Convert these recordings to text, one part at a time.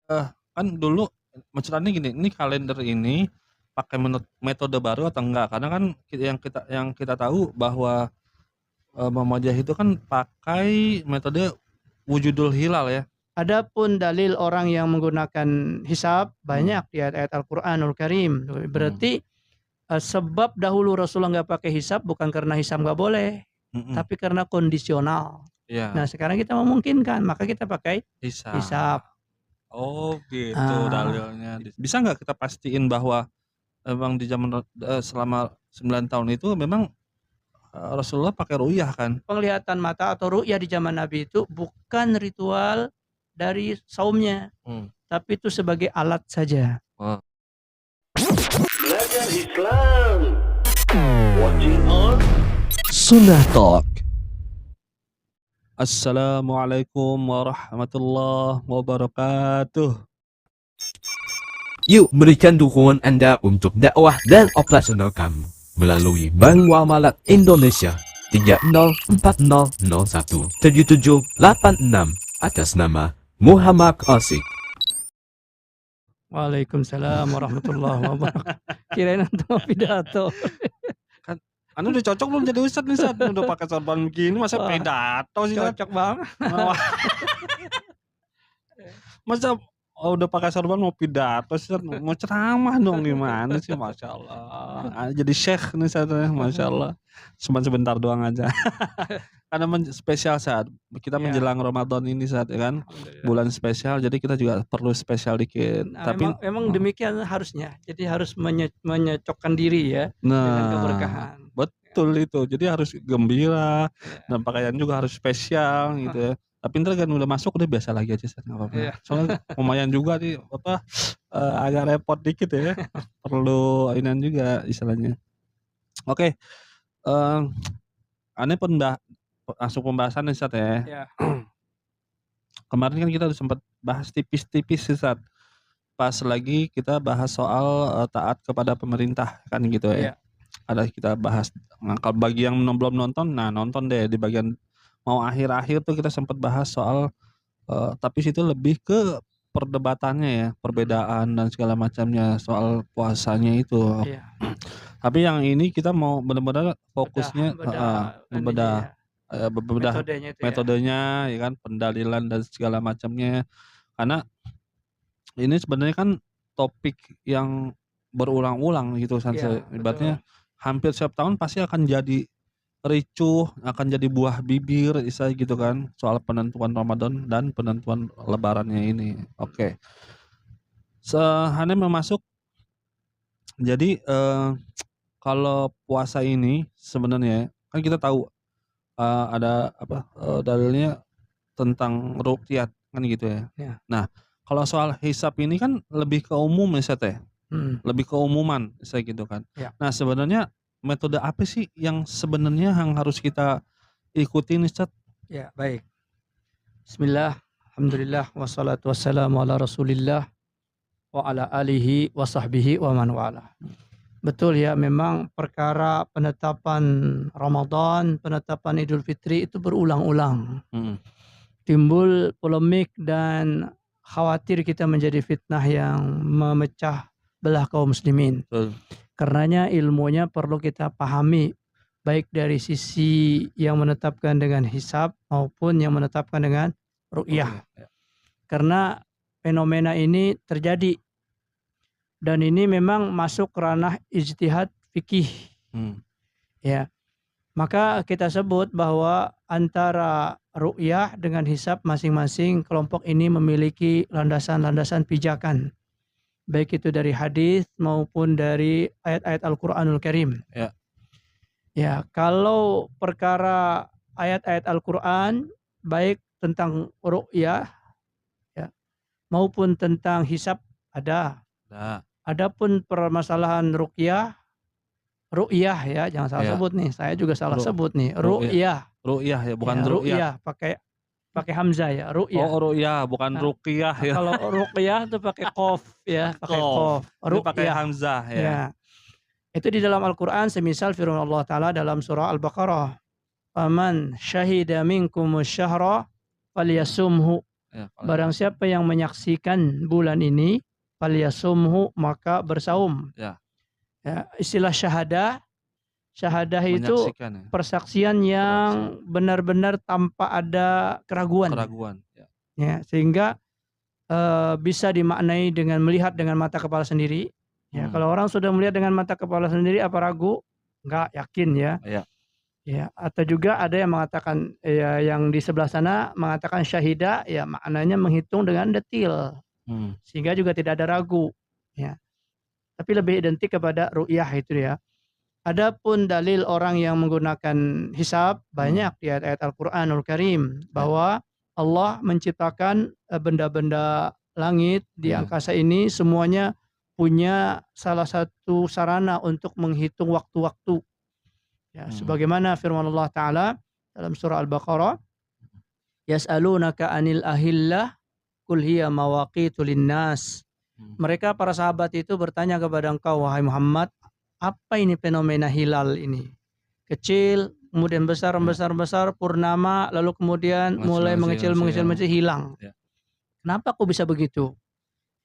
kan dulu maksudnya gini, ini kalender ini pakai metode baru atau enggak? Karena kan yang kita tahu bahwa Muhammadiyah itu kan pakai metode wujudul hilal ya. Adapun dalil orang yang menggunakan hisab banyak di ayat-ayat Al-Qur'anul Karim. Berarti sebab dahulu Rasulullah nggak pakai hisab bukan karena hisab nggak boleh, tapi karena kondisional. Iya. Nah sekarang kita memungkinkan, maka kita pakai hisab. Oh gitu dalilnya. Bisa nggak kita pastiin bahwa memang di zaman selama 9 tahun itu memang Rasulullah pakai ru'yah kan? Penglihatan mata atau ru'yah di zaman Nabi itu bukan ritual dari saumnya, tapi itu sebagai alat saja. Belajar Islam. Watching on Sunnah Talk. Assalamualaikum warahmatullahi wabarakatuh. Yuk berikan dukungan Anda untuk dakwah dan operasional kami melalui Bank Muamalat Indonesia 3040017786 atas nama Muhammad Asik. Waalaikumsalam warahmatullahi wabarakatuh. Kirain antum mau pidato. Kan anu udah cocok belum jadi ustad nih, Ustad? Udah pakai sorban begini masa pidato sih, Ustad? Cocok banget. Masa udah pakai sorban mau pidato sih, Ustad? Mau ceramah dong, gimana sih? Masya Allah. Jadi syekh nih, Ustad, Masya Allah. Cuma sebentar doang aja. Karena spesial saat kita menjelang Ramadan ini saat ya kan, bulan spesial, jadi kita juga perlu spesial dikit. Nah, tapi memang demikian harusnya. Jadi harus menyocokkan diri ya dengan keberkahan. Betul itu. Jadi harus gembira dan pakaian juga harus spesial gitu ya. Tapi ntar kan udah masuk udah biasa lagi aja, nggak apa-apa. Soalnya lumayan juga nih agak repot dikit ya. Perlu inian juga istilahnya. Oke. Aneh pun masuk pembahasan nih, Ustaz ya. Kemarin kan kita udah sempat bahas tipis-tipis sih, Ustaz. Pas lagi kita bahas soal taat kepada pemerintah kan gitu ya. Ada kita bahas kalau bagi yang belum nonton, nah nonton deh di bagian mau akhir-akhir tuh kita sempat bahas soal tapi situ lebih ke perdebatannya ya, perbedaan dan segala macamnya soal puasanya itu. Tapi yang ini kita mau benar-benar fokusnya membedah metodenya ya kan, pendalilan dan segala macamnya. Karena ini sebenarnya kan topik yang berulang-ulang gitu kan, ibaratnya hampir setiap tahun pasti akan jadi ricuh, akan jadi buah bibir istilahnya gitu kan, soal penentuan Ramadan dan penentuan lebarannya ini. Oke. Sehane memasuk jadi kalau puasa ini sebenarnya kan kita tahu ada dalilnya tentang ruqyah kan gitu ya. Nah, kalau soal hisab ini kan lebih ke umum ya, Ustaz ya. Lebih keumuman saya gitu kan. Nah, sebenarnya metode apa sih yang sebenarnya yang harus kita ikutin, Ustaz? Ya, baik. Bismillah, alhamdulillah, wassalatu wassalamu ala Rasulillah wa ala alihi wa sahbihi wa man wala. Betul ya, memang perkara penetapan Ramadan, penetapan Idul Fitri itu berulang-ulang. Timbul polemik dan khawatir kita menjadi fitnah yang memecah belah kaum muslimin. Karenanya ilmunya perlu kita pahami, baik dari sisi yang menetapkan dengan hisab maupun yang menetapkan dengan ru'yah. Karena fenomena ini terjadi dan ini memang masuk ranah ijtihad fikih. Ya. Maka kita sebut bahwa antara ru'yah dengan hisab masing-masing kelompok ini memiliki landasan-landasan pijakan. Baik itu dari hadis maupun dari ayat-ayat Al-Qur'anul Karim. Ya, kalau perkara ayat-ayat Al-Qur'an baik tentang ru'yah ya, maupun tentang hisab ada. Adapun permasalahan ru'yah ya, jangan salah sebut nih. Saya juga salah sebut nih. Ru'yah ya, bukan ru'yah pakai hamzah ya, ru'yah. Oh, ru'yah bukan ruqyah ya. Kalau ruqyah itu pakai qaf ya, pakai qaf. Pakai hamzah ya. Itu di dalam Al-Qur'an semisal firman Allah Ta'ala dalam surah Al-Baqarah. Faman syahida minkumus syahra falyasumhu. Ya, Barang siapa yang menyaksikan bulan ini, falyasumhu, maka bersaum. Ya. Ya, istilah syahadah itu menyaksikan ya. persaksian yang benar-benar tanpa ada keraguan. Ya. Ya, sehingga bisa dimaknai dengan melihat dengan mata kepala sendiri. Ya, kalau orang sudah melihat dengan mata kepala sendiri, apa ragu? Enggak, yakin ya. Ya. Ya, atau juga ada yang mengatakan ya, yang di sebelah sana mengatakan syahidah, ya maknanya menghitung dengan detil, sehingga juga tidak ada ragu. Ya, tapi lebih identik kepada ru'yah itu ya. Adapun dalil orang yang menggunakan hisab banyak di ayat-ayat Al-Qur'anul Karim bahwa Allah menciptakan benda-benda langit di angkasa ini semuanya punya salah satu sarana untuk menghitung waktu-waktu. Ya, sebagaimana firman Allah Ta'ala dalam surah Al-Baqarah, yas'alunaka anil ahillah qul hiya mawaqitu linnas. Mereka para sahabat itu bertanya kepada engkau wahai Muhammad, apa ini fenomena hilal ini? Kecil, kemudian besar, purnama, lalu kemudian mulai mengecil, hilang. Ya. Kenapa kok bisa begitu?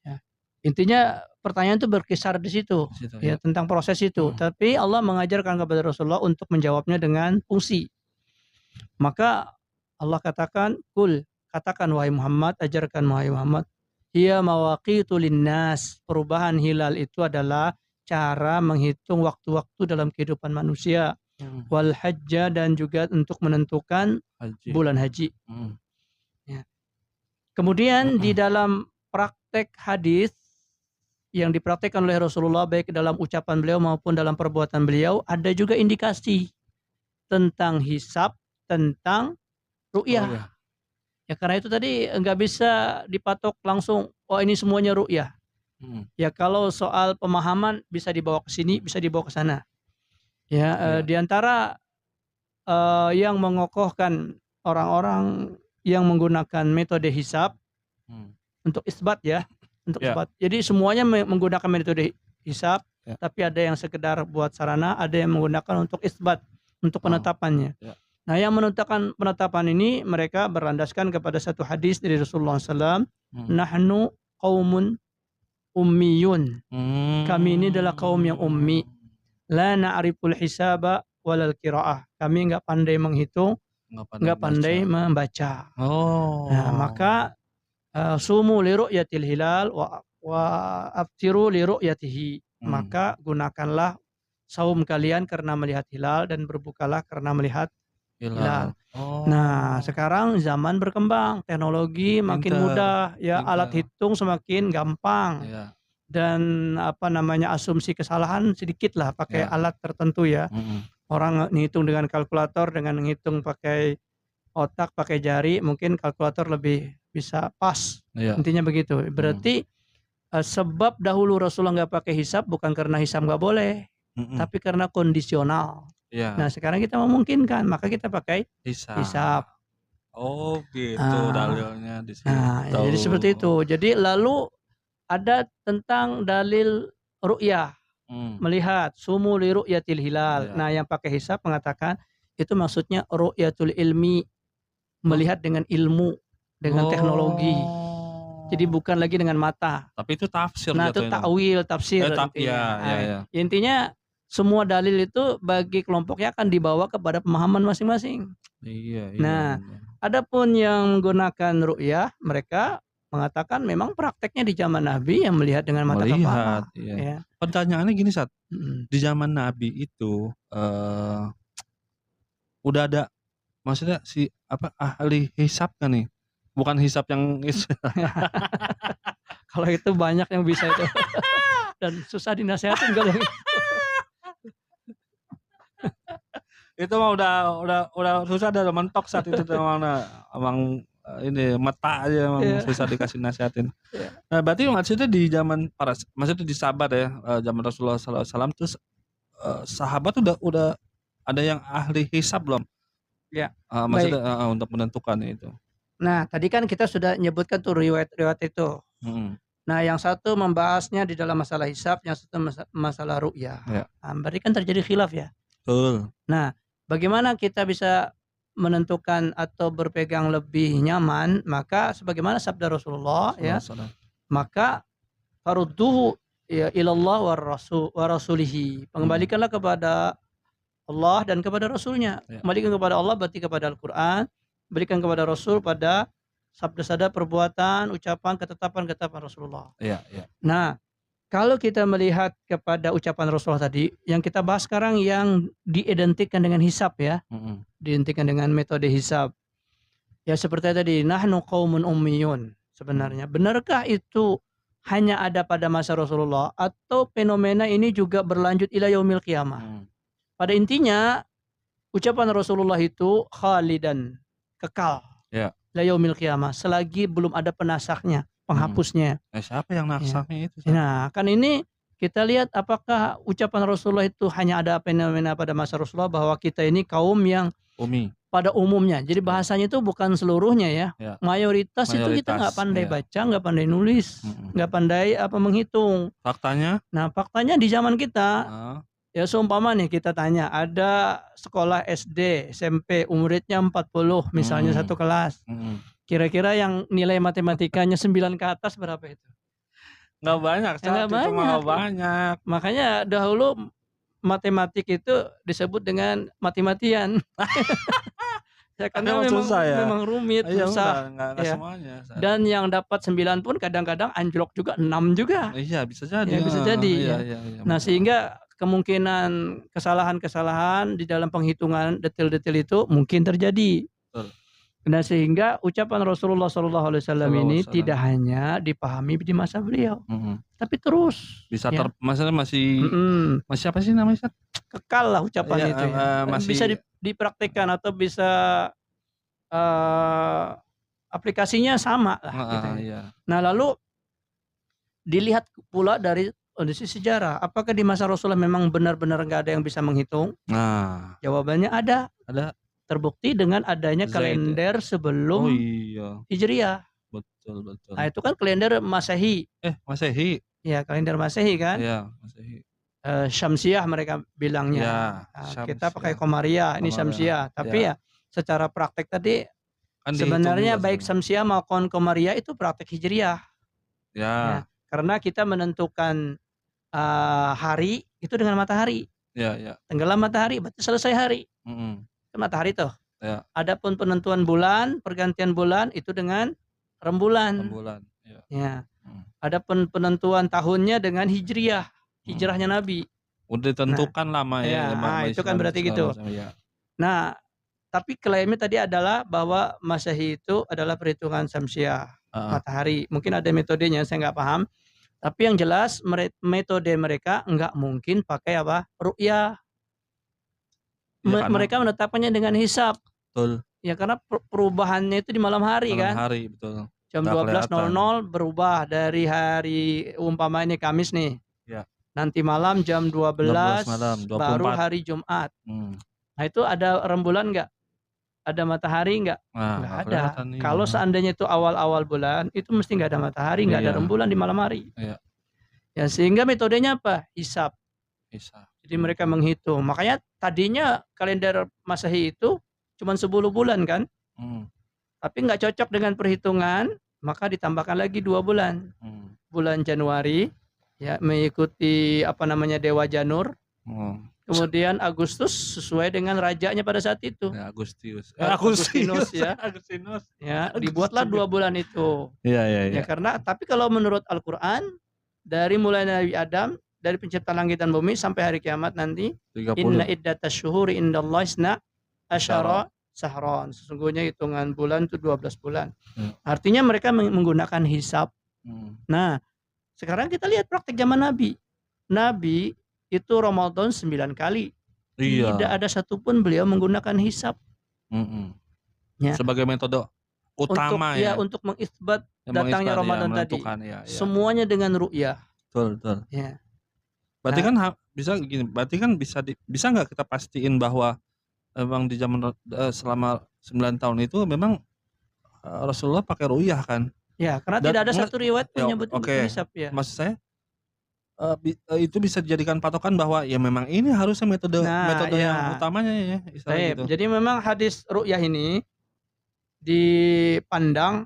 Ya. Intinya pertanyaan itu berkisar di situ, ya, tentang proses itu. Tapi Allah mengajarkan kepada Rasulullah untuk menjawabnya dengan fungsi. Maka Allah katakan, kul, katakan wahai Muhammad, ajarkan wahai Muhammad, hiya mawaqitu linnas. Perubahan hilal itu adalah cara menghitung waktu-waktu dalam kehidupan manusia. Wal hajjah, dan juga untuk menentukan bulan haji. Ya. Kemudian di dalam praktek hadis yang dipraktekkan oleh Rasulullah baik dalam ucapan beliau maupun dalam perbuatan beliau, ada juga indikasi tentang hisab, tentang ru'yah. Ya, karena itu tadi enggak bisa dipatok langsung, oh ini semuanya ru'yah. Ya, kalau soal pemahaman bisa dibawa ke sini, bisa dibawa ke sana. Ya, di antara yang mengokohkan orang-orang yang menggunakan metode hisab untuk isbat ya, untuk isbat. Jadi semuanya menggunakan metode hisab, tapi ada yang sekedar buat sarana, ada yang menggunakan untuk isbat, untuk penetapannya. Nah, yang menentukan penetapan ini mereka berlandaskan kepada satu hadis dari Rasulullah SAW, nahnu qaumun ummiyun. Kami ini adalah kaum yang ummi. La na'riful hisaba walal qiraah. Kami enggak pandai menghitung, enggak pandai membaca. Nah, maka sumu li ru'yatil hilal wa aftiru li ru'yatihi. Maka gunakanlah saum kalian karena melihat hilal dan berbukalah karena melihat hilal. Nah, sekarang zaman berkembang, teknologi makin mudah, ya alat hitung semakin gampang. Dan asumsi kesalahan sedikit lah pakai alat tertentu ya. Orang ngitung dengan kalkulator, dengan ngitung pakai otak, pakai jari, mungkin kalkulator lebih bisa pas. Intinya begitu. Berarti sebab dahulu Rasulullah nggak pakai hisab bukan karena hisab nggak boleh, tapi karena kondisional. Nah, sekarang kita memungkinkan, maka kita pakai hisab. Oh gitu, dalilnya di situ. Nah, jadi seperti itu. Jadi lalu ada tentang dalil ru'yah, melihat sumu li ru'yatil hilal. Nah, yang pakai hisab mengatakan itu maksudnya ru'yatul ilmi, melihat dengan ilmu, dengan teknologi. Jadi bukan lagi dengan mata. Tapi itu tafsir. Nah, itu ta'wil, tafsir. Intinya semua dalil itu bagi kelompoknya akan dibawa kepada pemahaman masing-masing. Nah, adapun yang menggunakan ru'yah, mereka mengatakan memang prakteknya di zaman Nabi yang melihat dengan mata kepala. Ya. Pertanyaannya gini, Sat. Di zaman Nabi itu udah ada, maksudnya ahli hisab kan nih? Bukan hisab yang kalau itu banyak yang bisa itu. Dan susah dinasihatin kalau itu mah udah susah, udah mentok saat itu emang ini mata aja emang susah dikasih nasihatin. Nah, berarti maksudnya di zaman maksudnya di sahabat ya, zaman Rasulullah SAW terus sahabat udah ada yang ahli hisab belum? Ya. Maksudnya untuk menentukan itu. Nah, tadi kan kita sudah menyebutkan tuh riwayat-riwayat itu. Nah, yang satu membahasnya di dalam masalah hisab, yang satu masalah ru'yah. Nah, berarti kan terjadi khilaf ya. Betul. Nah, bagaimana kita bisa menentukan atau berpegang lebih nyaman, maka sebagaimana sabda Rasulullah ya, maka farudduhu ya ilallah wa rasulihi. Pengembalikanlah kepada Allah dan kepada Rasulnya. Ya. Kembalikan kepada Allah berarti kepada Al-Quran, berikan kepada Rasul pada sabda-sabda, perbuatan, ucapan, ketetapan Rasulullah. Iya, iya. Nah, kalau kita melihat kepada ucapan Rasulullah tadi, yang kita bahas sekarang yang diidentikan dengan hisab ya, diidentikan dengan metode hisab. Ya seperti tadi, nahnu qaumun ummiyun. Sebenarnya, benarkah itu hanya ada pada masa Rasulullah atau fenomena ini juga berlanjut ila yaumil qiyamah? Pada intinya, ucapan Rasulullah itu khalidan, kekal. Ya. La yaumil qiyamah, selagi belum ada penasaknya, penghapusnya. Siapa yang naksaknya itu? Nah, kan ini kita lihat apakah ucapan Rasulullah itu hanya ada fenomena pada masa Rasulullah bahwa kita ini kaum yang pada umumnya. Jadi bahasanya itu bukan seluruhnya ya. Mayoritas itu kita nggak pandai baca, nggak pandai nulis, nggak pandai menghitung. Faktanya? Nah, faktanya di zaman kita ya seumpama nih kita tanya, ada sekolah SD, SMP, muridnya 40 misalnya satu kelas. Kira-kira yang nilai matematikanya 9 ke atas berapa itu? Nggak banyak, nggak banyak. Makanya dahulu matematik itu disebut dengan mati-matian. Karena memang rumit, susah. Nggak semuanya. Dan yang dapat 9 pun kadang-kadang anjlok juga, 6 juga. Iya, bisa jadi. Ya, bisa jadi. Iya. Nah, sehingga kemungkinan kesalahan-kesalahan di dalam penghitungan detail-detail itu mungkin terjadi. Nah, sehingga ucapan Rasulullah SAW ini tidak hanya dipahami di masa beliau, tapi terus bisa masalah masih apa sih namanya? Kekal lah ucapannya itu. Masih bisa dipraktikkan atau bisa aplikasinya sama lah. Gitu. Nah, lalu dilihat pula dari kondisi sejarah, apakah di masa Rasulullah memang benar-benar nggak ada yang bisa menghitung? Nah, jawabannya ada. Terbukti dengan adanya kalender sebelum Hijriah. Betul. Nah, itu kan kalender Masehi. Masehi. Ya, kalender Masehi kan? Iya, Masehi. Syamsiah mereka bilangnya. Ya, kita pakai Komariah, ini Syamsiah. Tapi ya secara praktek tadi kan sebenarnya baik Syamsiah maupun Komariah itu praktek Hijriah. Ya, karena kita menentukan hari itu dengan matahari. Ya. Tenggelam matahari berarti selesai hari. Matahari tuh. Ya. Adapun penentuan bulan, pergantian bulan itu dengan rembulan. Ya. Adapun penentuan tahunnya dengan hijriyah, hijrahnya Nabi. Udah ditentukan lama ya. Itu kan berarti gitu. Nah, tapi klaimnya tadi adalah bahwa Masehi itu adalah perhitungan Syamsiah, matahari. Mungkin ada metodenya, saya nggak paham. Tapi yang jelas metode mereka nggak mungkin pakai ru'yah. Mereka menetapkannya dengan hisab. Betul. Ya karena perubahannya itu di malam hari kan. Malam hari, betul. Jam 12.00 berubah dari hari umpama ini Kamis nih. Ya. Nanti malam jam 12 malam, baru hari Jumat. Nah, itu ada rembulan enggak? Ada matahari enggak? Enggak ada. Kalau seandainya itu awal-awal bulan, itu mesti enggak ada matahari, enggak ada rembulan di malam hari. Ya, sehingga metodenya apa? Hisab. Jadi mereka menghitung. Makanya tadinya kalender Masehi itu cuma 10 bulan kan. Tapi nggak cocok dengan perhitungan, maka ditambahkan lagi 2 bulan. Bulan Januari ya mengikuti Dewa Janur. Kemudian Agustus sesuai dengan rajanya pada saat itu. Ya, Agustinus ya. Ya, dibuatlah 2 bulan itu. Iya. Ya karena tapi kalau menurut Al-Qur'an dari mulai Nabi Adam, dari penciptaan langit dan bumi sampai hari kiamat nanti, 30. Inna iddatas syuhuri indallahi isna asyara sahron. Sesungguhnya hitungan bulan itu 12 bulan. Artinya mereka menggunakan hisab. Nah, sekarang kita lihat praktek zaman Nabi. Nabi itu Ramadan 9 kali. Tidak ada satupun beliau menggunakan hisab. Ya. Sebagai metode utama untuk mengisbat datangnya Ramadan tadi. Semuanya dengan ru'yah. Betul. Ya. Berarti kan bisa gini, bisa nggak kita pastiin bahwa memang di zaman selama 9 tahun itu memang Rasulullah pakai ru'yah kan? Ya, karena tidak ada satu riwayat pun nyebut hisab ya. Maksud saya itu bisa dijadikan patokan bahwa ya memang ini harusnya metode Nah, yang ya. utamanya ya, istilahnya Baik. gitu. Jadi memang hadis ru'yah ini dipandang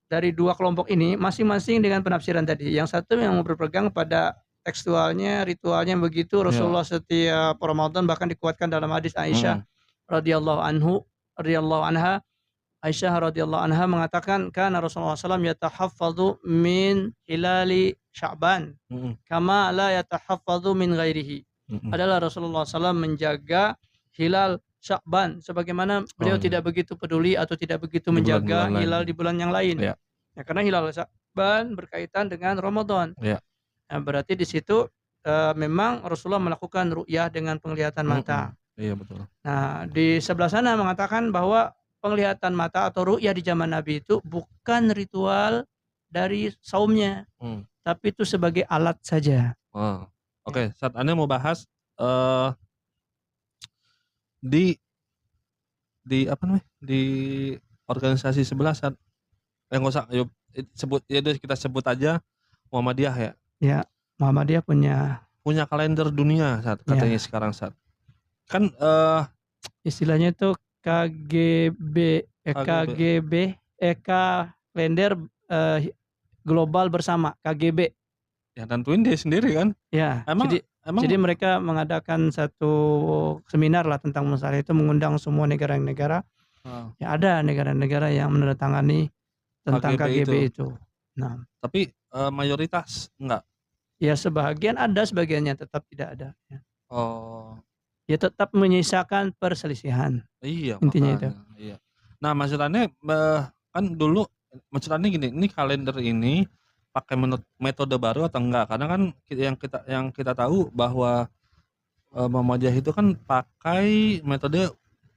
dari dua kelompok ini masing-masing dengan penafsiran tadi. Yang satu yang berpegang pada tekstualnya, ritualnya begitu. Iya. Rasulullah setiap Ramadan bahkan dikuatkan dalam hadis Aisyah radhiyallahu anha. Aisyah radhiyallahu anha mengatakan kana Rasulullah SAW yatahaffadhu min hilali Sya'ban kama la yatahaffadhu min ghairihi. Adalah Rasulullah SAW menjaga hilal Sya'ban sebagaimana beliau tidak begitu peduli atau tidak begitu Di menjaga bulan-bulan hilal lain. di bulan yang lain. Iya. Ya, karena hilal Sya'ban berkaitan dengan Ramadan. Iya. Nah, berarti di situ memang Rasulullah melakukan ru'yah dengan penglihatan mata. Iya betul. Nah, di sebelah sana mengatakan bahwa penglihatan mata atau ru'yah di zaman Nabi itu bukan ritual dari saumnya, tapi itu sebagai alat saja. Oke, saat Anda mau bahas di apa namanya? Di organisasi sebelah saat nggak usah yuk sebut ya, kita sebut aja Muhammadiyah ya. Ya, Muhammadiyah punya kalender dunia saat katanya sekarang saat. Kan istilahnya itu kalender global bersama KGB. Ya, tentuin dia sendiri kan. Ya. Emang Jadi mereka mengadakan satu seminar lah tentang masalah itu, mengundang semua negara-negara. Ya, ada negara-negara yang menandatangani tentang KGB itu. Nah, tapi mayoritas enggak. Ya sebagian ada, sebagiannya tetap tidak ada. Ya. Ya tetap menyisakan perselisihan. Iya. Intinya itu. Iya. Nah maksudnya kan dulu maksudnya gini, ini kalender ini pakai metode baru atau enggak? Karena kan yang kita tahu bahwa Muhammadiyah itu kan pakai metode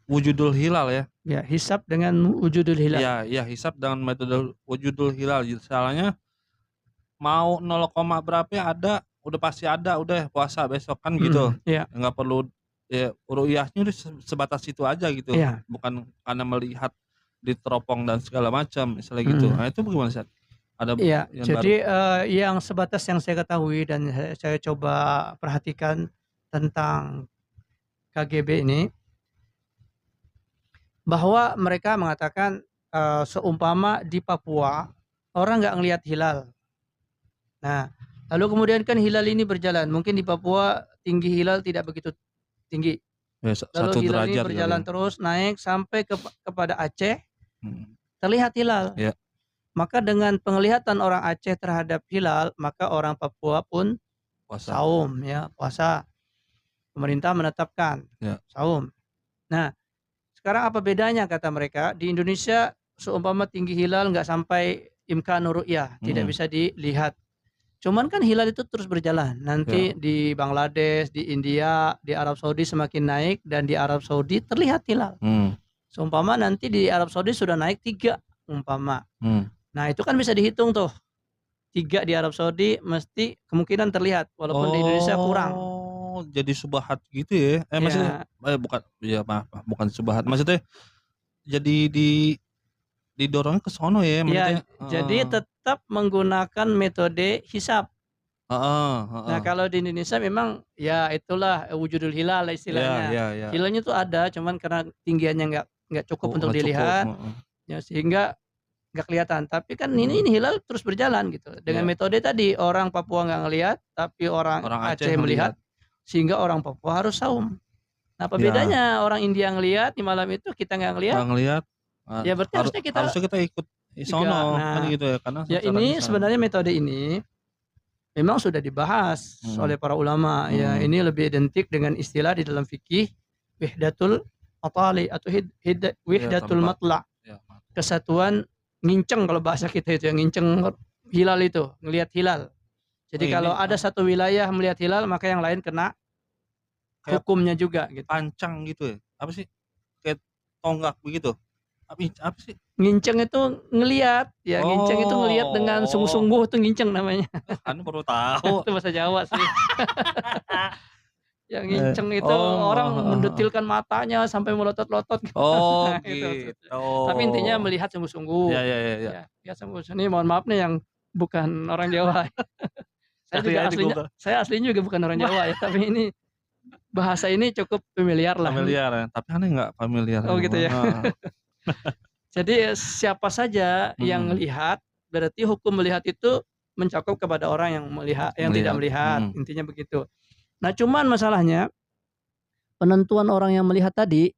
wujudul hilal ya. Ya, hisab dengan wujudul hilal. Iya, hisab dengan metode wujudul hilal. Misalnya mau 0, berapa ada, udah pasti ada, udah puasa besok kan gitu. Iya. Enggak perlu ya, ru'yahnya udah sebatas itu aja gitu. Iya. Bukan karena melihat di teropong dan segala macam misalnya gitu. Nah, itu bagaimana Ustaz? Ada ya, yang jadi yang sebatas yang saya ketahui dan saya coba perhatikan tentang KGB ini, bahwa mereka mengatakan seumpama di Papua orang nggak ngelihat hilal. Nah, lalu kemudian kan hilal ini berjalan. Mungkin di Papua tinggi hilal tidak begitu tinggi. Ya, lalu hilal ini berjalan terus naik sampai kepada Aceh, terlihat hilal. Ya. Maka dengan penglihatan orang Aceh terhadap hilal, maka orang Papua pun saum, ya, puasa. Pemerintah menetapkan saum. Nah, sekarang apa bedanya kata mereka? Di Indonesia seumpama tinggi hilal nggak sampai imkanur ru'yah, tidak bisa dilihat. Cuman kan hilal itu terus berjalan. Nanti di Bangladesh, di India, di Arab Saudi semakin naik, dan di Arab Saudi terlihat hilal. Seumpama nanti di Arab Saudi sudah naik 3 umpama. Nah, itu kan bisa dihitung tuh. 3 di Arab Saudi mesti kemungkinan terlihat, walaupun di Indonesia kurang. Jadi subahat gitu ya. Maksudnya bukan ya, maaf, bukan subahat. Maksudnya jadi didorongnya ke sono ya, maksudnya. Jadi tetap menggunakan metode hisab. Nah, kalau di Indonesia memang ya itulah wujudul hilal istilahnya. Hilalnya tuh ada, cuman karena tinggiannya nggak cukup untuk dilihat. Ya, sehingga nggak kelihatan. Tapi kan ini hilal terus berjalan gitu. Dengan metode tadi, orang Papua nggak ngelihat, tapi orang Aceh melihat. Sehingga orang Papua harus saum. Nah, apa bedanya orang India ngelihat di malam itu, kita nggak ngelihat? Nggak ngelihat. Ya berarti harusnya kita ikut sono kan gitu ya, karena ya ini sebenarnya metode ini memang sudah dibahas oleh para ulama. Ya, ini lebih identik dengan istilah di dalam fikih wahdatul matali atau wahdatul matla. Kesatuan nginceng, kalau bahasa kita itu yang nginceng hilal itu, ngelihat hilal. Jadi kalau ada satu wilayah melihat hilal, maka yang lain kena hukumnya juga gitu. Pancang gitu ya. Apa sih? Kayak tonggak begitu. Apa sih? Nginceng itu ngelihat, ya nginceng itu ngelihat dengan sungguh-sungguh, itu nginceng namanya. Kan perlu tahu. Itu bahasa Jawa sih. Yang nginceng itu orang mendetilkan matanya sampai melotot-lotot. Oh, gitu. Tapi intinya melihat sungguh-sungguh. Ya. Ya sungguh-sungguh. Ini mohon maaf nih yang bukan orang Jawa. Saya aslinya juga bukan orang Jawa ya, tapi ini bahasa ini cukup familiar lah. Familiar ya, tapi aneh nggak familiar. Oh gitu ya. Jadi siapa saja yang melihat, berarti hukum melihat itu mencakup kepada orang yang melihat, yang tidak melihat. Intinya begitu. Nah, cuman masalahnya penentuan orang yang melihat tadi,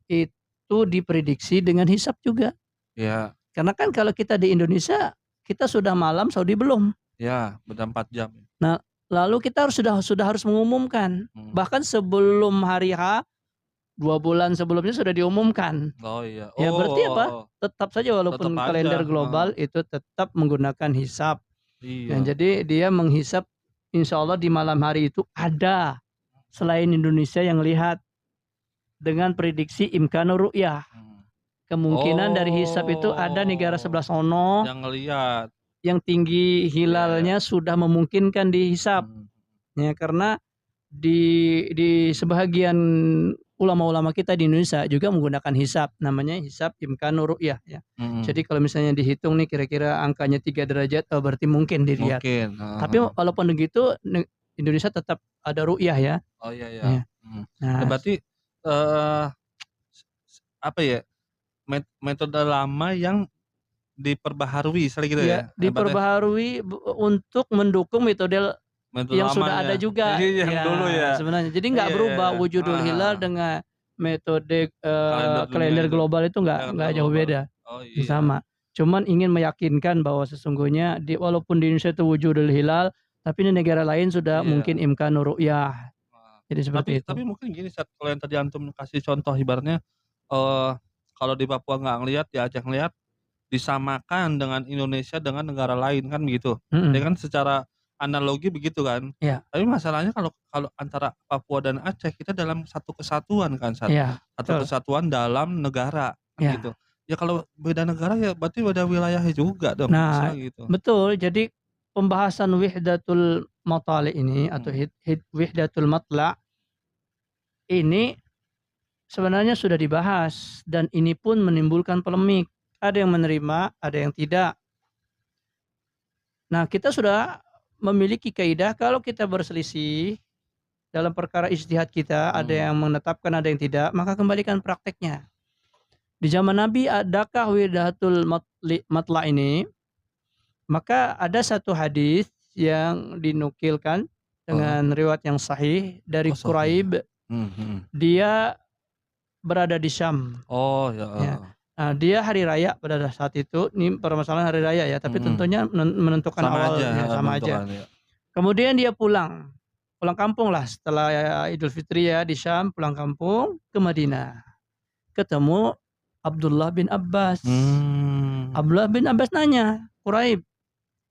itu diprediksi dengan hisab juga. Ya. Karena kan kalau kita di Indonesia, kita sudah malam, Saudi belum. Ya, beda 4 jam. Nah, lalu kita sudah harus mengumumkan. Bahkan sebelum hari H, 2 bulan sebelumnya sudah diumumkan. Oh iya. Ya berarti apa? Tetap saja walaupun tetap kalender aja. global itu tetap menggunakan hisab. Iya. Nah, jadi dia menghisab, insya Allah di malam hari itu ada selain Indonesia yang lihat dengan prediksi imkanu ru'yah. Kemungkinan dari hisab itu ada negara sebelah sono yang ngelihat, yang tinggi hilalnya sudah memungkinkan dihisab. Ya, karena di sebahagian ulama-ulama kita di Indonesia juga menggunakan hisab, namanya hisab imkanu ru'yah ya. Jadi kalau misalnya dihitung nih kira-kira angkanya 3 derajat, berarti mungkin dilihat. Tapi walaupun begitu Indonesia tetap ada ru'yah ya. Oh iya ya. Ya. Nah, berarti apa ya? Metode lama yang diperbaharui gitu ya. Diperbaharui untuk mendukung metode yang sudah ada juga. Yang dulu ya. Sebenarnya. Jadi nggak berubah wujudul hilal dengan metode kalender global itu nggak jauh beda. Oh, iya. Sama. Cuman ingin meyakinkan bahwa sesungguhnya walaupun di Indonesia itu wujudul hilal, tapi di negara lain sudah mungkin imkanu ru'yah. Jadi seperti itu. Tapi mungkin gini, kalau yang tadi antum kasih contoh ibaratnya kalau di Papua nggak ngelihat, di Aceh ngelihat, disamakan dengan Indonesia dengan negara lain kan begitu. Ya kan secara analogi begitu kan. Ya. Tapi masalahnya kalau antara Papua dan Aceh kita dalam satu kesatuan kan, satu kesatuan dalam negara kan gitu. Ya kalau beda negara ya berarti beda wilayahnya juga dong. Nah, gitu. Betul. Jadi pembahasan wihdatul matali ini atau wihdatul matla ini sebenarnya sudah dibahas dan ini pun menimbulkan polemik. Ada yang menerima, ada yang tidak. Nah, kita sudah memiliki kaidah kalau kita berselisih dalam perkara ijtihad kita, ada yang menetapkan, ada yang tidak, maka kembalikan prakteknya. Di zaman Nabi adakah wihdatul matla ini? Maka ada satu hadis yang dinukilkan dengan riwayat yang sahih dari Quraib. Dia berada di Syam. Oh ya. Nah, dia hari raya pada saat itu. Ini permasalahan hari raya ya, tapi tentunya menentukan sama awal aja, sama aja. Ya. Kemudian dia pulang kampung lah setelah Idul Fitri ya di Syam, pulang kampung ke Madinah. Ketemu Abdullah bin Abbas. Abdullah bin Abbas nanya, Quraib,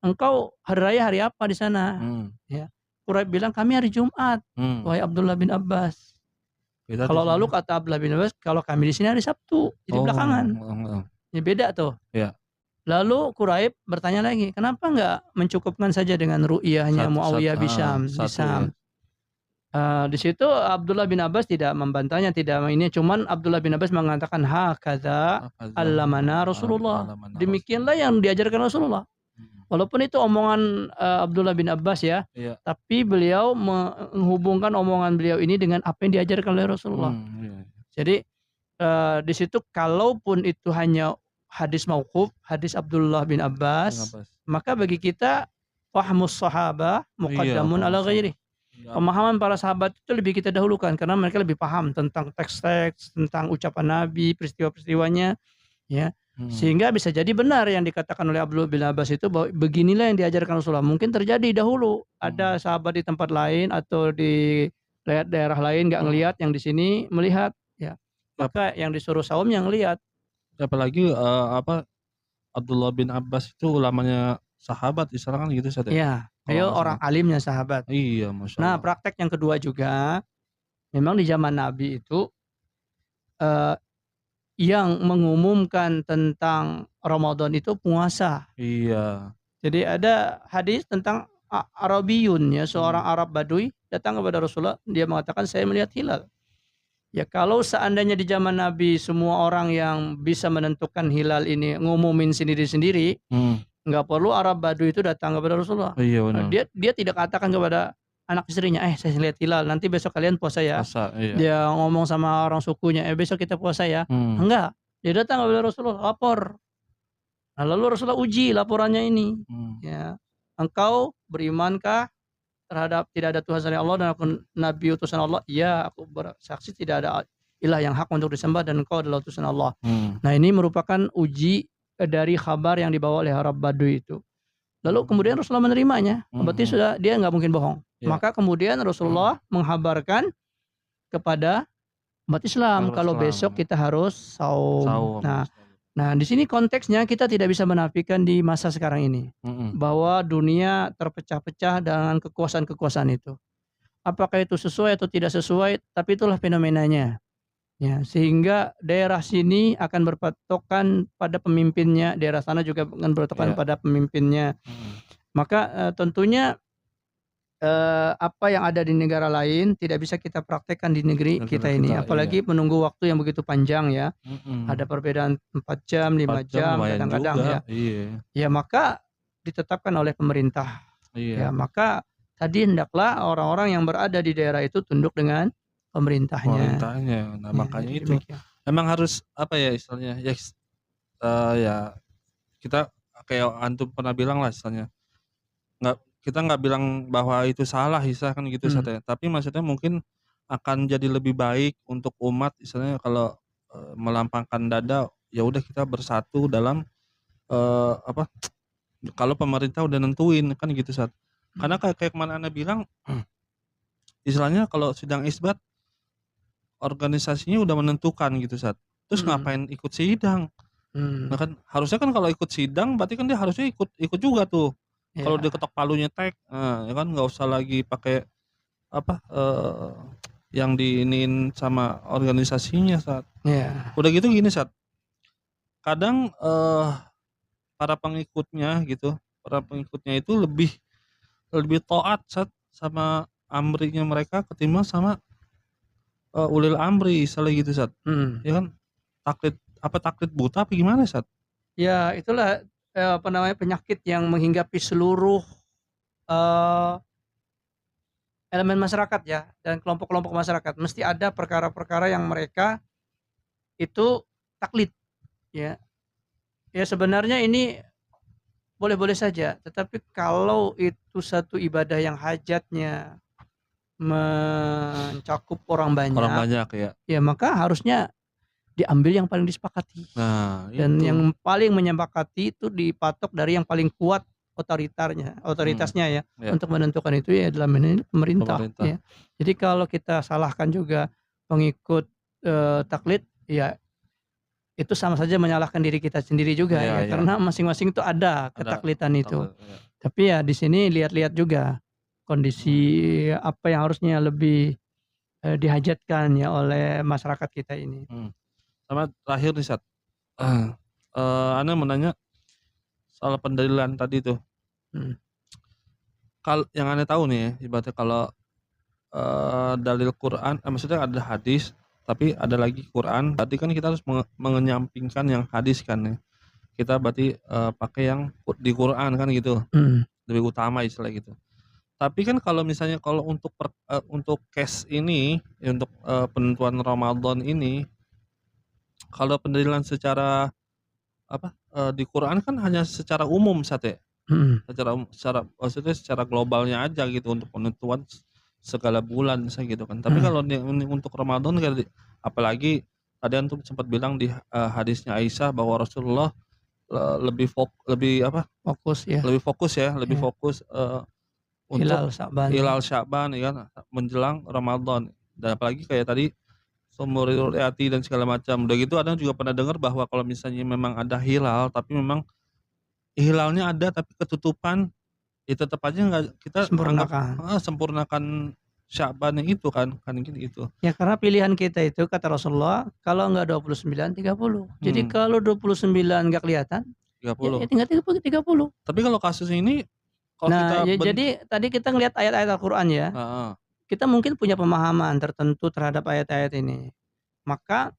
engkau hari raya hari apa di sana? Ya. Quraib bilang kami hari Jumat. Wahai Abdullah bin Abbas. Kalau lalu kata Abdullah bin Abbas, kalau kami di sini hari Sabtu, jadi belakangan. Ya beda tuh. Ya. Lalu Quraib bertanya lagi, kenapa enggak mencukupkan saja dengan ru'iyahnya Muawiyah Bisyam? Di situ Abdullah bin Abbas tidak membantahnya, tidak ini. Cuman Abdullah bin Abbas mengatakan hakadza allamana Rasulullah. Demikianlah yang diajarkan Rasulullah. Walaupun itu omongan Abdullah bin Abbas ya, tapi beliau menghubungkan omongan beliau ini dengan apa yang diajarkan oleh Rasulullah. Jadi di situ kalaupun itu hanya hadis mauquf, hadis Abdullah bin Abbas, maka bagi kita fahmus sahabah muqaddamun ala ghairi. Pemahaman para sahabat itu lebih kita dahulukan karena mereka lebih paham tentang teks-teks, tentang ucapan Nabi, peristiwa-peristiwanya, ya. Sehingga bisa jadi benar yang dikatakan oleh Abdullah bin Abbas itu bahwa beginilah yang diajarkan Rasulullah. Mungkin terjadi dahulu ada sahabat di tempat lain atau di daerah lain nggak ngelihat, yang di sini melihat, ya. Maka yang disuruh saum yang lihat. Apalagi Abdullah bin Abbas itu ulamanya sahabat Islam kan gitu saja. Iya, beliau orang alimnya sahabat. Iya, Masya Allah. Nah, praktek yang kedua juga memang di zaman Nabi itu yang mengumumkan tentang Ramadan itu puasa. Iya. Jadi ada hadis tentang Arabiyun ya, seorang Arab Badui datang kepada Rasulullah, dia mengatakan saya melihat hilal. Ya kalau seandainya di zaman Nabi semua orang yang bisa menentukan hilal ini ngumumin sendiri-sendiri, Nggak perlu Arab Badui itu datang kepada Rasulullah. Iya benar. Dia tidak katakan kepada anak istrinya, saya lihat hilal, nanti besok kalian puasa ya. Puasa, iya. Dia ngomong sama orang sukunya, besok kita puasa ya. Enggak, dia datang kepada Rasulullah, lapor. Nah, lalu Rasulullah uji laporannya ini. Ya, engkau berimankah terhadap tidak ada Tuhan selain Allah dan aku Nabi utusan Allah? Ya, aku bersaksi tidak ada ilah yang hak untuk disembah dan engkau adalah utusan Allah. Nah, ini merupakan uji dari kabar yang dibawa oleh Arab Badui itu. Lalu kemudian Rasulullah menerimanya. Berarti sudah dia nggak mungkin bohong. Maka kemudian Rasulullah menghabarkan kepada umat Islam kalau besok kita harus saum. Nah, di sini konteksnya kita tidak bisa menafikan di masa sekarang ini bahwa dunia terpecah-pecah dengan kekuasaan-kekuasaan itu. Apakah itu sesuai atau tidak sesuai? Tapi itulah fenomenanya. Ya, sehingga daerah sini akan berpatokan pada pemimpinnya, daerah sana juga akan berpatokan pada pemimpinnya. Maka tentunya apa yang ada di negara lain tidak bisa kita praktekkan di negeri kita ini, apalagi menunggu waktu yang begitu panjang ya. Ada perbedaan 4 jam, 5 jam kadang-kadang ya. Ya, maka ditetapkan oleh pemerintah. Ya, maka tadi hendaklah orang-orang yang berada di daerah itu tunduk dengan pemerintahnya. Nah, makanya itu memang harus apa ya istilahnya ya kita kayak antum pernah bilang lah istilahnya, kita nggak bilang bahwa itu salah kan gitu tapi maksudnya mungkin akan jadi lebih baik untuk umat istilahnya kalau melampangkan dada, ya udah kita bersatu dalam kalau pemerintah udah nentuin kan gitu karena kayak kemana Anda bilang istilahnya kalau sidang isbat organisasinya udah menentukan gitu terus ngapain ikut sidang? Nah kan harusnya kan kalau ikut sidang berarti kan dia harusnya ikut juga tuh. Kalau dia ketok palunya tek, ya kan nggak usah lagi pakai yang diinin sama organisasinya Udah gitu gini kadang para pengikutnya itu lebih taat sama amrinya mereka ketimbang sama ulil amri misalnya gitu ya kan taklid buta apa gimana ya itulah penyakit yang menghinggapi seluruh elemen masyarakat ya dan kelompok-kelompok masyarakat. Mesti ada perkara-perkara yang mereka itu taklid ya sebenarnya ini boleh-boleh saja, tetapi kalau itu satu ibadah yang hajatnya mencakup orang banyak ya maka harusnya diambil yang paling disepakati. Dan yang paling menyepakati itu dipatok dari yang paling kuat otoritasnya ya untuk menentukan itu ya dalam ini pemerintah. Ya. Jadi kalau kita salahkan juga pengikut taklid ya itu sama saja menyalahkan diri kita sendiri juga karena masing-masing itu ada ketaklidan itu. Tapi ya di sini lihat-lihat juga kondisi apa yang harusnya lebih dihajatkan ya oleh masyarakat kita ini. Sama terakhir nih Ana mau nanya soal pendalilan tadi tuh. Kalau yang Ana tahu nih ibaratnya kalau dalil Quran, maksudnya ada hadis, tapi ada lagi Quran. Berarti kan kita harus mengenyampingkan yang hadis kan ya. Kita berarti pakai yang di Quran kan gitu, lebih utama istilah gitu. Tapi kan kalau misalnya kalau untuk case ini, untuk penentuan Ramadan ini, kalau pendalilan secara di Quran kan hanya secara umum secara globalnya aja gitu untuk penentuan segala bulan gitu kan. Tapi kalau untuk Ramadan apalagi tadi antum sempat bilang di hadisnya Aisyah bahwa Rasulullah lebih fokus untuk hilal Sya'ban ya kan menjelang Ramadan. Dan apalagi kayak tadi Sumurul Yati dan segala macam. Udah gitu ada juga pernah dengar bahwa kalau misalnya memang ada hilal tapi memang hilalnya ada tapi ketutupan, ya tetap aja nggak kita sempurnakan Sya'ban itu kan gitu. Ya karena pilihan kita itu kata Rasulullah kalau nggak 29 30. Jadi kalau 29 nggak kelihatan 30. Ya tinggal 30. Tapi kalau kasus ini kalau jadi tadi kita ngelihat ayat-ayat Al-Qur'an ya. Kita mungkin punya pemahaman tertentu terhadap ayat-ayat ini. Maka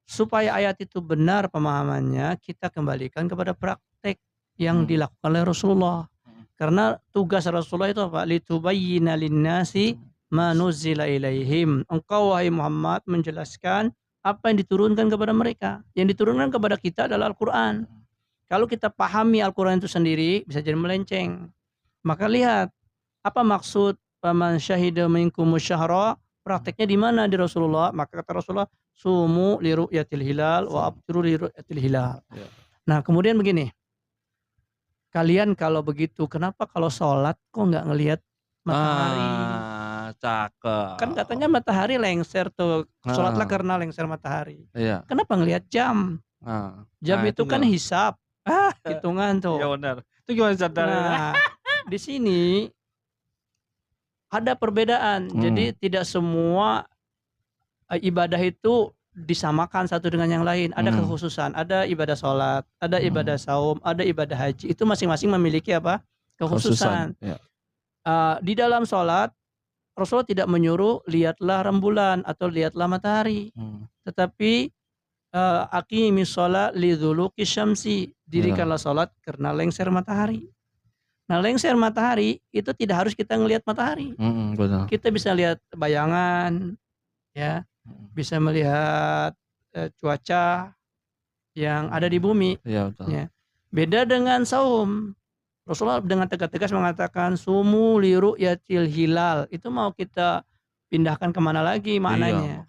supaya ayat itu benar pemahamannya kita kembalikan kepada praktek. yang dilakukan oleh Rasulullah. Karena tugas Rasulullah itu apa? Litubayyina linnasi ma nuzzila ilaihim. Engkau wahai Muhammad menjelaskan apa yang diturunkan kepada mereka. Yang diturunkan kepada kita adalah Al-Qur'an. Kalau kita pahami Al-Qur'an itu sendiri bisa jadi melenceng. Maka lihat apa maksud faman syahida minkumus syahra, prakteknya di mana di Rasulullah? Maka kata Rasulullah, sumu li ru'yatil hilal wa abtiru li ru'yatil hilal. Ya. Nah, kemudian begini. Kalian kalau begitu, kenapa kalau sholat kok nggak ngelihat matahari? Cakep. Kan katanya matahari lengser tuh. Sholatlah karena lengser matahari. Iya. Kenapa ngelihat jam? Jam itu kan hisab. Hitungan tuh. Iya benar. Itu gimana caranya? Nah, di sini ada perbedaan. Jadi tidak semua ibadah itu disamakan satu dengan yang lain. Ada kekhususan, ada ibadah sholat, ada ibadah saum, ada ibadah haji. Itu masing-masing memiliki apa? Kekhususan. Ya. Di dalam sholat, Rasulullah tidak menyuruh lihatlah rembulan atau lihatlah matahari. Tetapi aqimis sholat lidzuluqi syamsi. Dirikanlah sholat karena lengser matahari. Nah, lengser matahari itu tidak harus kita ngelihat matahari. Betul. Kita bisa lihat bayangan, ya. Bisa melihat cuaca yang ada di bumi. Iya betul. Ya. Beda dengan saum. Rasulullah dengan tegas-tegas mengatakan sumu li ru'yatil hilal. Itu mau kita pindahkan kemana lagi maknanya?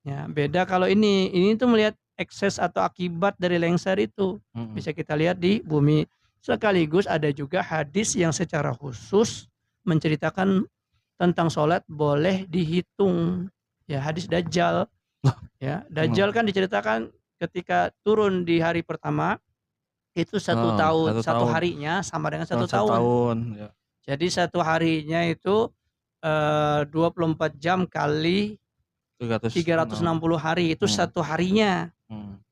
Ya, beda kalau ini tuh melihat ekses atau akibat dari lengser itu. Bisa kita lihat di bumi. Sekaligus ada juga hadis yang secara khusus menceritakan tentang sholat boleh dihitung. Ya, hadis Dajjal. Ya, Dajjal kan diceritakan ketika turun di hari pertama itu 1 tahun, satu harinya sama dengan 1 tahun. Ya. Jadi 1 harinya itu 24 jam kali 360 hari itu 1 harinya.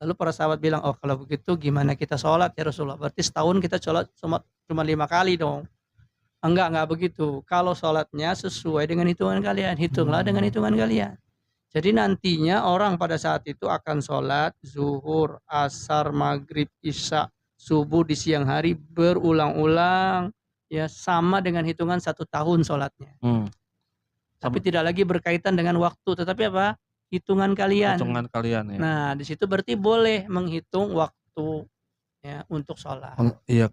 Lalu para sahabat bilang, oh kalau begitu gimana kita sholat ya Rasulullah? Berarti setahun kita sholat cuma 5 kali dong. Enggak begitu. Kalau sholatnya sesuai dengan hitungan kalian, hitunglah dengan hitungan kalian. Jadi nantinya orang pada saat itu akan sholat zuhur, asar, maghrib, isya, subuh di siang hari berulang-ulang, ya sama dengan hitungan 1 tahun sholatnya. Tapi tidak lagi berkaitan dengan waktu, tetapi apa? Hitungan kalian. Hitungan kalian ya. Nah, di situ berarti boleh menghitung waktu ya untuk sholat. Iya,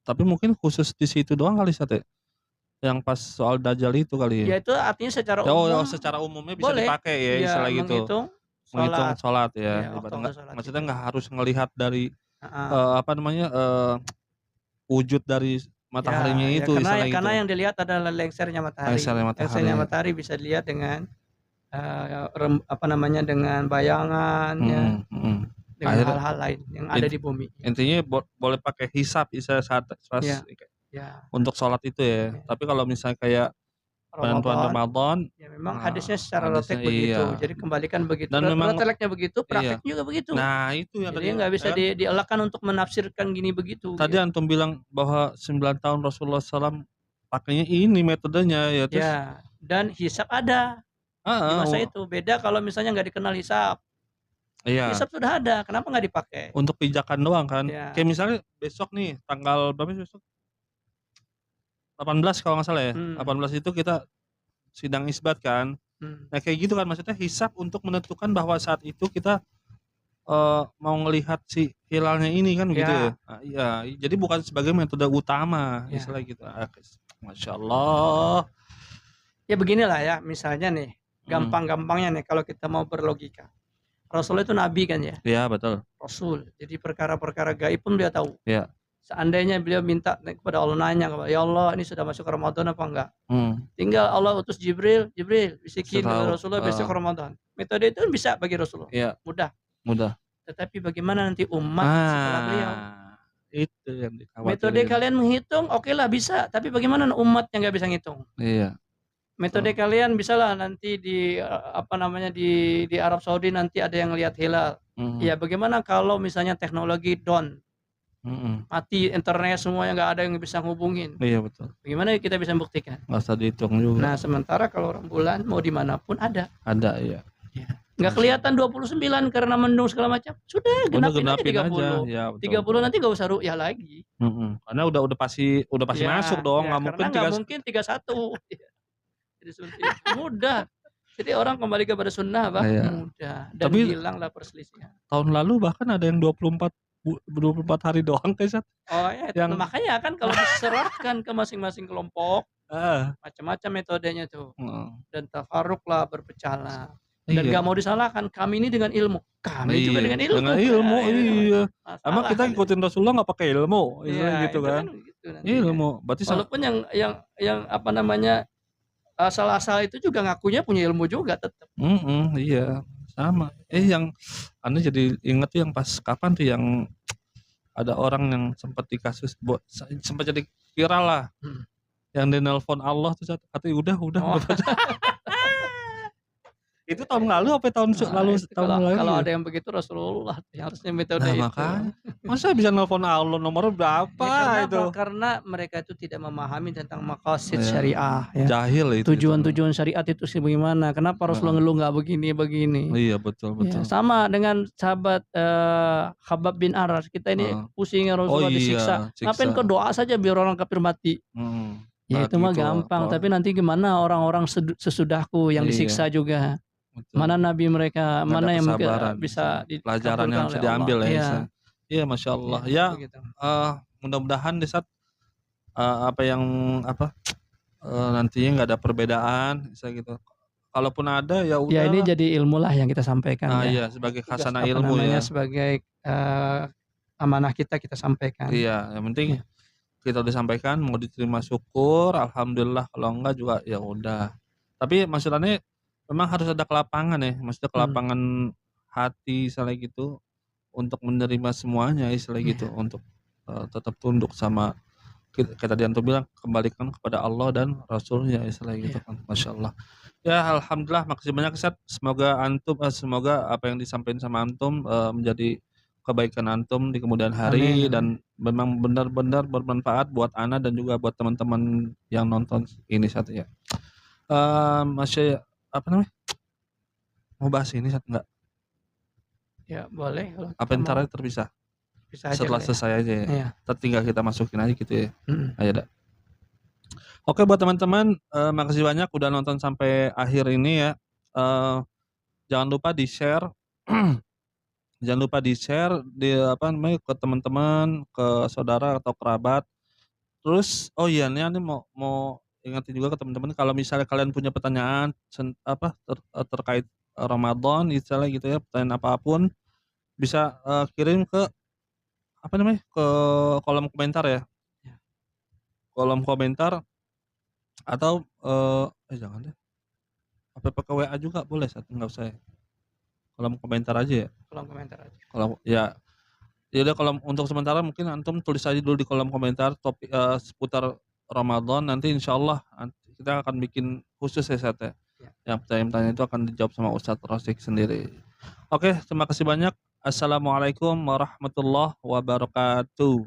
tapi mungkin khusus di situ doang kali Sate. Yang pas soal Dajjal itu kali ya. Ya itu artinya secara umum. Secara umumnya bisa boleh, dipakai ya istilah gitu. Menghitung sholat ya. Maksudnya nggak harus ngelihat dari wujud dari mataharinya itu. Karena yang dilihat adalah lengsernya matahari. Lengsernya matahari bisa dilihat dengan dengan bayangan dengan hal-hal lain yang ada di bumi. Intinya boleh pakai hisab saat untuk sholat itu ya. Tapi kalau misalnya kayak penentuan Ramadan ya memang hadisnya secara rotek begitu. Jadi kembalikan begitu. Dan memang roteknya begitu, praktek juga begitu. Nah, itu yang jadi nggak bisa dielakkan untuk menafsirkan gini begitu. Tadi antum bilang bahwa 9 tahun Rasulullah SAW pakainya ini metodenya ya. Terus, dan hisab ada di masa itu. Beda kalau misalnya nggak dikenal hisab. Iya. Hisab sudah ada, kenapa nggak dipakai? Untuk pijakan doang kan. Kayak misalnya besok nih tanggal berapa besok? 18 kalau nggak salah ya. 18 itu kita sidang isbat kan. Nah kayak gitu kan, maksudnya hisab untuk menentukan bahwa saat itu kita mau ngelihat si hilalnya ini kan gitu ya. Nah, iya, jadi bukan sebagai metode utama istilah gitu. Masya Allah. Ya beginilah ya, misalnya nih, gampang-gampangnya nih kalau kita mau berlogika. Rasul itu nabi kan ya? Iya betul. Rasul, jadi perkara-perkara gaib pun dia tahu. Iya. Seandainya beliau minta kepada Allah, nanya kepada ya Allah ini sudah masuk Ramadan apa enggak? Tinggal Allah utus Jibril bisikin kepada Rasulullah besok Ramadan. Metode itu bisa bagi Rasulullah. Iya. Mudah. Tetapi bagaimana nanti umat setelah beliau? Itu yang dikhawatirin. Metode kalian menghitung, oke lah bisa. Tapi bagaimana umat yang nggak bisa ngitung? Iya. Metode kalian bisalah nanti di di Arab Saudi nanti ada yang lihat hilal. Ya bagaimana kalau misalnya teknologi down? Mati internet semuanya, nggak ada yang bisa ngubungin. Iya betul. Bagaimana kita bisa buktikan? Nggak usah dihitung juga. Nah sementara kalau rembulan mau dimanapun ada. Ada iya. Nggak kelihatan 29 karena mendung segala macam. Sudah Udah genapin aja genapin aja. 30. Ya, betul. 30 nanti nggak usah ru'yah lagi. Karena udah pasti Ya, masuk dong, ya, nggak mungkin karena nggak mungkin 31. Jadi mudah. Jadi orang kembali kepada sunnah apa? Iya. Mudah. Dan Tapi hilanglah perselisihan. tahun lalu bahkan ada yang 24 hari doang Ustaz. Oh ya, Yang makanya kan kalau diserahkan ke masing-masing kelompok, heeh. macam-macam metodenya tuh. Heeh. Dan tafarruqlah, berpecahlah. Dan Iya. nggak mau disalahkan, kami ini dengan ilmu. Kami juga dengan ilmu. Dengan ilmu, Nah, iya. masalah Emang kita kan ngikutin Rasulullah nggak pakai ilmu, itu. istilahnya Iya, gitu itu kan. gitu nantinya. Ilmu, berarti Walaupun yang apa namanya, asal-asal itu juga ngakunya punya ilmu juga tetap. Iya, sama. Yang Anda jadi inget tuh yang pas kapan tuh yang ada orang yang sempat dikasus sempat jadi viral lah. Yang dia nelpon Allah tuh katanya udah. Oh. Itu tahun lalu apa tahun lalu? Kalau ada yang begitu Rasulullah yang harusnya metode itu. Makanya, masa bisa nelpon Allah nomornya berapa itu? Karena mereka itu tidak memahami tentang maqasid syariah. Ya. Jahil itu. Tujuan-tujuan syariat itu sih bagaimana? Kenapa Rasulullah ngeluh nggak begini? Iya betul. Ya, sama dengan sahabat Khabbab bin Aras. Kita ini pusing Rasulullah disiksa. Ngapain kau doa saja biar orang kafir mati? Ya itu mah gampang. Tapi nanti gimana orang-orang sesudahku yang disiksa juga? Betul. Mana nabi mereka, mana yang bisa pelajaran yang bisa diambil ya. Iya, masya Allah. Ya, mudah-mudahan di saat nantinya nggak ada perbedaan, bisa gitu. Kalaupun ada ya udah. Ya ini jadi ilmu lah yang kita sampaikan. Iya, sebagai khasanah ilmu ya. Sebagai amanah kita sampaikan. Iya, yang penting kita udah sampaikan, mau diterima syukur, alhamdulillah. Kalau enggak juga ya udah. Tapi maksudnya memang harus ada kelapangan ya, maksudnya kelapangan hati istilah gitu untuk menerima semuanya istilah gitu, untuk tetap tunduk sama kayak tadi antum bilang, kembalikan kepada Allah dan Rasulnya istilah gitu kan. Masya Allah. Ya alhamdulillah, makasih banyak Ustaz. Semoga apa yang disampaikan sama antum menjadi kebaikan antum di kemudian hari. Amin. Dan memang benar-benar bermanfaat buat ana dan juga buat teman-teman yang nonton ini satu ya. Masya apa namanya? Mau bahas ini Ustaz enggak? Ya boleh. Apa ntar terpisah? Bisa aja setelah selesai aja ya. Iya. Tinggal kita masukin aja gitu ya. Ayo dah. Oke buat teman-teman, makasih banyak udah nonton sampai akhir ini ya. Jangan lupa di-share. Jangan lupa di-share ke teman-teman, ke saudara atau kerabat. Terus ini mau ingetin juga ke teman-teman, kalau misalnya kalian punya pertanyaan terkait Ramadan misalnya gitu ya, pertanyaan apapun bisa kirim ke ke kolom komentar ya. Kolom komentar atau jangan deh. Apa pakai WA juga boleh, enggak usah ya. Kolom komentar aja ya. Kolom komentar aja. Udah kalau untuk sementara mungkin antum tulis aja dulu di kolom komentar topik seputar Ramadan, nanti insyaallah kita akan bikin khusus ya Ustaz ya. Yang pertanyaan-pertanyaan itu akan dijawab sama Ustadz Rosik sendiri. Oke, terima kasih banyak. Assalamualaikum warahmatullahi wabarakatuh.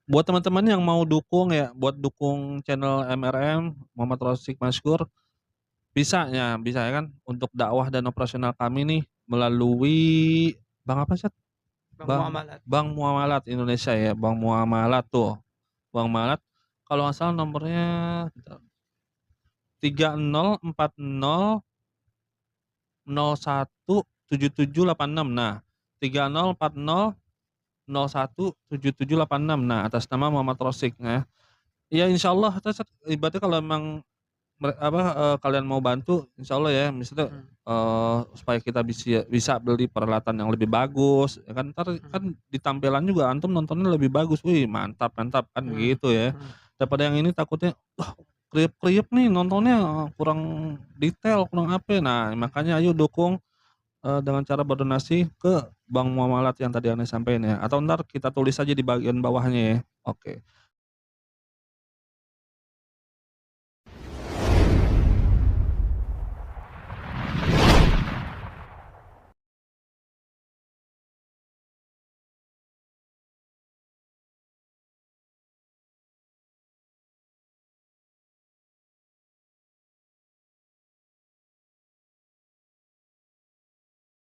Buat teman-teman yang mau dukung ya, buat dukung channel MRM Muhammad Rosik Maskur, bisa ya kan, untuk dakwah dan operasional kami nih melalui Bank apa Ustaz? Bank Muamalat Indonesia ya, Bank Muamalat tuh. Bank Muamalat kalau nggak salah nomornya 3040017786. Nah, 3040017786. Nah, atas nama Muhammad Rosik ya. Ya insyaallah ibaratnya kalau memang kalian mau bantu, insyaallah ya, misalnya supaya kita bisa beli peralatan yang lebih bagus ya kan, ntar kan di tampilan juga antum nontonnya lebih bagus, wih mantap kan gitu ya, daripada yang ini takutnya kriep nih nontonnya, kurang detail, kurang apa. Nah makanya ayo dukung dengan cara berdonasi ke Bank Muamalat yang tadi Anda sampaikan ya, atau ntar kita tulis aja di bagian bawahnya ya. Oke.